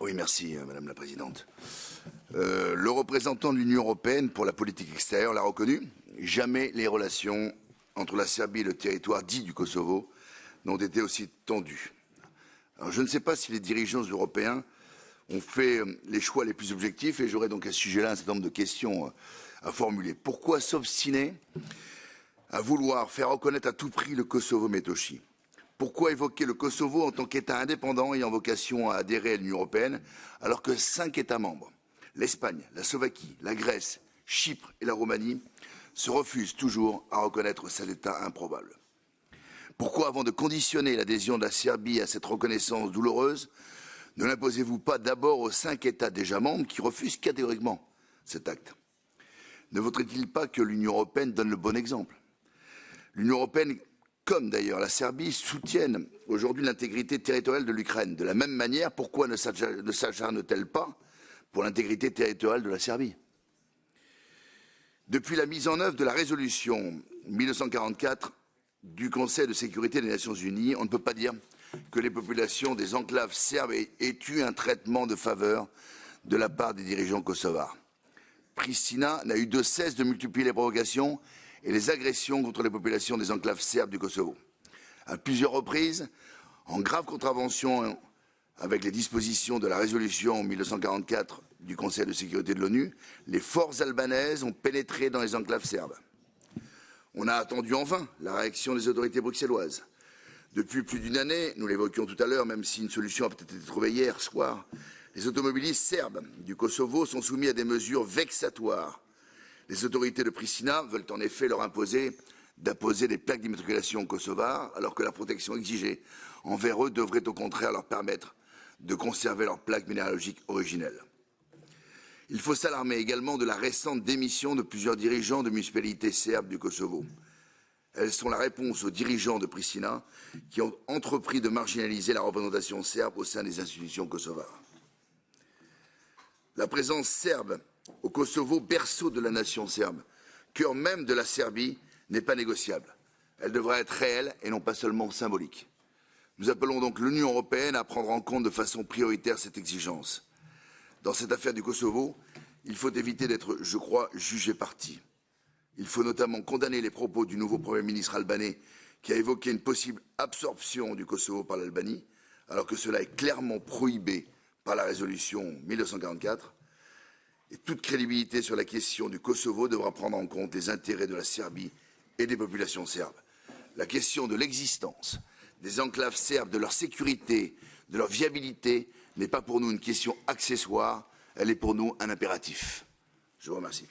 Oui, merci, Madame la Présidente. Le représentant de l'Union européenne pour la politique extérieure l'a reconnu. Jamais les relations entre la Serbie et le territoire dit du Kosovo n'ont été aussi tendues. Alors, je ne sais pas si les dirigeants européens ont fait les choix les plus objectifs et j'aurais donc à ce sujet-là un certain nombre de questions à formuler. Pourquoi s'obstiner à vouloir faire reconnaître à tout prix le Kosovo Metochi? Pourquoi évoquer le Kosovo en tant qu'État indépendant ayant vocation à adhérer à l'Union européenne alors que 5 États membres, l'Espagne, la Slovaquie, la Grèce, Chypre et la Roumanie, se refusent toujours à reconnaître cet État improbable? Pourquoi, avant de conditionner l'adhésion de la Serbie à cette reconnaissance douloureuse, ne l'imposez-vous pas d'abord aux 5 États déjà membres qui refusent catégoriquement cet acte? Ne vaudrait-il pas que l'Union européenne donne le bon exemple? L'Union européenne, comme d'ailleurs la Serbie, soutiennent aujourd'hui l'intégrité territoriale de l'Ukraine. De la même manière, pourquoi ne s'acharne-t-elle pas pour l'intégrité territoriale de la Serbie? Depuis la mise en œuvre de la résolution 1944 du Conseil de sécurité des Nations Unies, on ne peut pas dire que les populations des enclaves serbes aient eu un traitement de faveur de la part des dirigeants kosovars. Pristina n'a eu de cesse de multiplier les provocations et les agressions contre les populations des enclaves serbes du Kosovo. À plusieurs reprises, en grave contravention avec les dispositions de la résolution 1944 du Conseil de sécurité de l'ONU, les forces albanaises ont pénétré dans les enclaves serbes. On a attendu en vain la réaction des autorités bruxelloises. Depuis plus d'une année, nous l'évoquions tout à l'heure, même si une solution a peut-être été trouvée hier soir, les automobilistes serbes du Kosovo sont soumis à des mesures vexatoires. Les autorités de Pristina veulent en effet leur imposer d'apposer des plaques d'immatriculation kosovars, alors que la protection exigée envers eux devrait au contraire leur permettre de conserver leurs plaques minéralogiques originelles. Il faut s'alarmer également de la récente démission de plusieurs dirigeants de municipalités serbes du Kosovo. Elles sont la réponse aux dirigeants de Pristina qui ont entrepris de marginaliser la représentation serbe au sein des institutions kosovares. La présence serbe au Kosovo, berceau de la nation serbe, cœur même de la Serbie, n'est pas négociable. Elle devra être réelle et non pas seulement symbolique. Nous appelons donc l'Union européenne à prendre en compte de façon prioritaire cette exigence. Dans cette affaire du Kosovo, il faut éviter d'être, je crois, jugé parti. Il faut notamment condamner les propos du nouveau Premier ministre albanais qui a évoqué une possible absorption du Kosovo par l'Albanie, alors que cela est clairement prohibé par la résolution 1944. Et toute crédibilité sur la question du Kosovo devra prendre en compte les intérêts de la Serbie et des populations serbes. La question de l'existence des enclaves serbes, de leur sécurité, de leur viabilité, n'est pas pour nous une question accessoire, elle est pour nous un impératif. Je vous remercie.